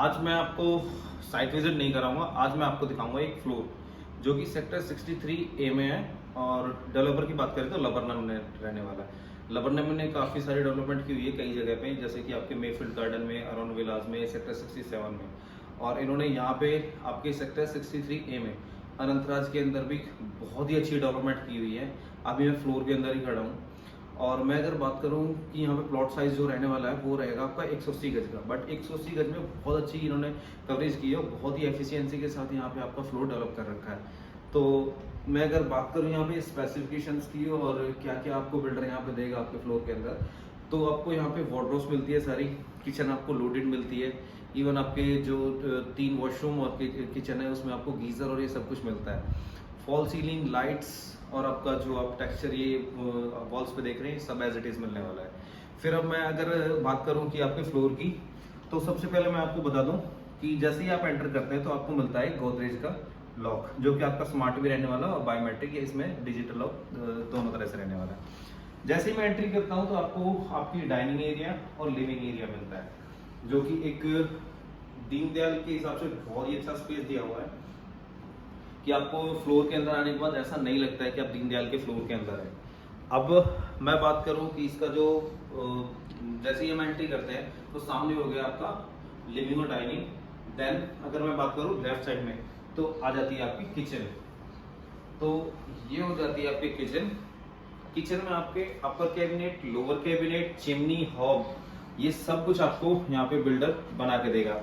आज मैं आपको साइट विजिट नहीं कराऊंगा, आज मैं आपको दिखाऊंगा एक फ्लोर जो कि सेक्टर 63A में है। और डेवलपर की बात करें तो लबरनम में रहने वाला है। लबरनम ने काफ़ी सारी डेवलपमेंट की हुई है कई जगह पे, जैसे कि आपके मेफील्ड गार्डन में, अराउंड विलास में, सेक्टर 67 में। और इन्होंने यहाँ पे आपके सेक्टर 63A में अनंतराज के अंदर भी बहुत ही अच्छी डेवलपमेंट की हुई है। अभी मैं फ्लोर के अंदर ही खड़ा हूँ। और मैं अगर बात करूं कि यहाँ पे प्लॉट साइज जो रहने वाला है वो रहेगा आपका 180 गज का, बट 180 गज में बहुत अच्छी इन्होंने कवरेज की है और बहुत ही एफिशिएंसी के साथ यहाँ पे आपका फ्लोर डेवलप कर रखा है। तो मैं अगर बात करूँ यहाँ पे स्पेसिफिकेशंस की और क्या क्या आपको बिल्डर यहाँ पे देगा आपके फ्लोर के अंदर, तो आपको यहाँ पे वार्डरोब्स मिलती है सारी, किचन आपको लोडेड मिलती है, इवन आपके जो 3 वॉशरूम और किचन है उसमें आपको गीजर और ये सब कुछ मिलता है। फॉल सीलिंग लाइट्स और आपका जो आप टेक्सचर ये वॉल्स पे देख रहे हैं सब एज इट इज मिलने वाला है। फिर अब मैं अगर बात करूं कि आपके फ्लोर की, तो सबसे पहले मैं आपको बता दूं कि जैसे ही आप एंटर करते हैं तो आपको मिलता है गोदरेज का लॉक, जो कि आपका स्मार्ट भी रहने वाला है और बायोमेट्रिक है, इसमें डिजिटल लॉक दोनों तरह से रहने वाला है। जैसे ही मैं एंट्री करता हूँ तो आपको आपकी डाइनिंग एरिया और लिविंग एरिया मिलता है, जो कि एक दीनदयाल के हिसाब से बहुत ही अच्छा स्पेस दिया हुआ है कि आपको फ्लोर के अंदर आने के बाद ऐसा नहीं लगता है कि आप दीनदयाल के फ्लोर के अंदर है। अब मैं बात करूं कि इसका जो जैसे ही हम एंट्री करते हैं तो सामने हो गया आपका लिविंग और डाइनिंग। देन अगर मैं बात करूं लेफ्ट साइड में तो आ जाती है आपकी किचन। तो ये हो जाती है आपकी किचन। किचन में आपके upper cabinet, lower cabinet, chimney, hob, ये सब कुछ आपको यहाँ पे बिल्डर बना के देगा।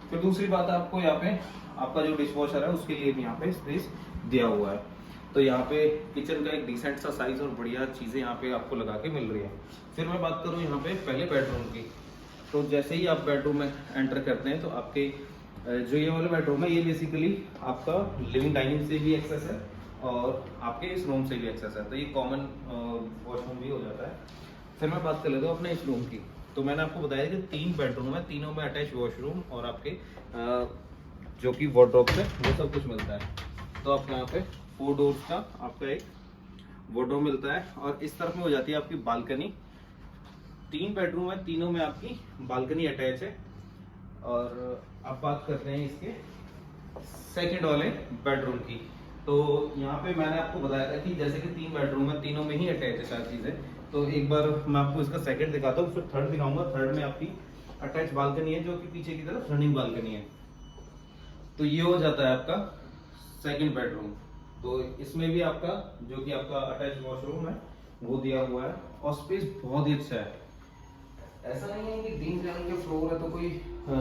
फिर दूसरी बात आपको यहाँ पे आपका जो डिश वॉशर है उसके लिए भी यहाँ पे स्पेस दिया हुआ है। तो यहाँ पे किचन का एक डिसेंट सा साइज और बढ़िया चीजें यहाँ पे आपको लगा के मिल रही है। फिर मैं बात करूँ यहाँ पे पहले बेडरूम की, तो जैसे ही आप बेडरूम में एंटर करते हैं तो आपके जो ये वाला बेडरूम है ये बेसिकली आपका लिविंग डाइनिंग से भी एक्सेस है और आपके इस रूम से भी एक्सेस है, तो ये कॉमन वॉशरूम भी हो जाता है। फिर मैं बात कर लेता हूँ अपने इस रूम की। तो मैंने आपको बताया कि 3 बेडरूम है, तीनों में अटैच वॉशरूम और आपके जो कि वार्डरोब है वो सब कुछ मिलता है। तो आपको यहाँ पे 4 डोर्स का आपका एक वार्डरोब मिलता है और इस तरफ में हो जाती है आपकी बालकनी। 3 बेडरूम है, तीनों में आपकी बालकनी अटैच है। और अब बात करते हैं इसके सेकंड वाले बेडरूम की। तो यहाँ पे मैंने आपको बताया था कि जैसे कि 3 बेडरूम है, तीनों में ही अटैच है सारी चीजें। तो एक बार मैं आपको इसका सेकंड दिखाता हूँ, फिर थर्ड दिखाऊंगा। थर्ड में आपकी अटैच बालकनी है जो कि पीछे की तरफ रनिंग बालकनी है। तो ये हो जाता है आपका सेकंड बेडरूम। तो इसमें भी आपका जो कि आपका अटैच वॉशरूम है वो दिया हुआ है और स्पेस बहुत ही अच्छा है। ऐसा नहीं है कि 3 जन के फ्लोर है तो कोई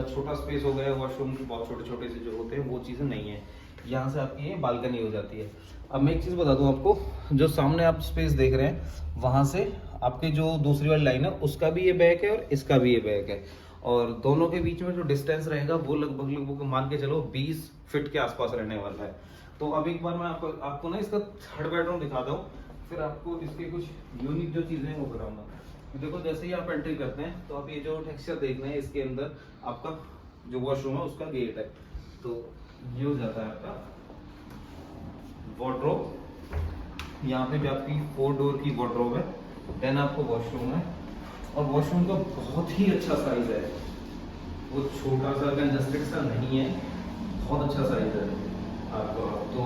छोटा स्पेस हो गया, वॉशरूम बहुत छोटे छोटे से जो होते हैं वो चीज़ें नहीं है। यहाँ से आपकी ये बालकनी हो जाती है। अब मैं एक चीज़ बता दूं आपको, जो सामने आप स्पेस देख रहे हैं वहाँ से आपके जो दूसरी वाली लाइन है उसका भी ये बैक है और इसका भी ये बैक है, और दोनों के बीच में जो डिस्टेंस रहेगा वो लगभग मान के चलो 20 फीट के आसपास रहने वाला है। तो अब एक बार मैं आपको ना इसका थर्ड बेडरूम दिखाता हूँ, फिर आपको इसके कुछ यूनिक जो चीज़ें हैं वो बताऊंगा। देखो जैसे ही आप एंट्री करते हैं तो आप ये जो टेक्सचर देख रहे हैं इसके अंदर आपका जो वॉशरूम है उसका गेट है। तो ये हो जाता है आपका वार्डरोब। यहाँ पे भी आपकी 4 डोर की वार्डरोब है। देन आपको वॉशरूम है और वॉशरूम का बहुत ही अच्छा साइज है, वो छोटा सा कंजस्टेड सा नहीं है, बहुत अच्छा साइज है आपका। तो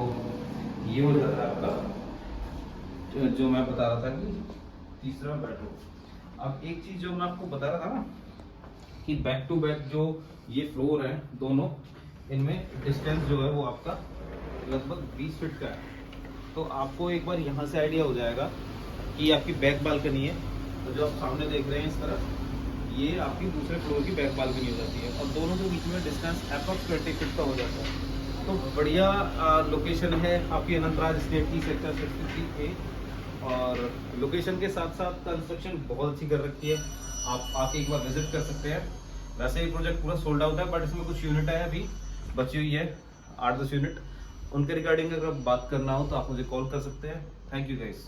ये हो जाता है आपका जो मैं बता रहा था कि तीसरा बेडरूम। अब एक चीज जो मैं आपको बता रहा था ना कि बैक टू बैक जो ये फ्लोर है दोनों, इनमें डिस्टेंस जो है वो आपका लगभग 20 फीट का है। तो आपको एक बार यहाँ से आइडिया हो जाएगा कि आपकी बैक बालकनी है। तो जो आप सामने देख रहे हैं इस तरफ, ये आपकी दूसरे फ्लोर की बैक बालकनी हो जाती है और दोनों के बीच में डिस्टेंस अप्रॉक्स 20 फीट का हो जाता है। तो बढ़िया लोकेशन है आपकी अनंतराज स्टेट की, सेक्टर 63A। और लोकेशन के साथ साथ कंस्ट्रक्शन बहुत अच्छी कर रखी है, आप आके एक बार विजिट कर सकते हैं। वैसे ये प्रोजेक्ट पूरा सोल्ड आउट है, बट इसमें कुछ यूनिट है अभी बची हुई है, 8-10 यूनिट। उनके रिगार्डिंग अगर बात करना हो तो आप मुझे कॉल कर सकते हैं। Thank you guys.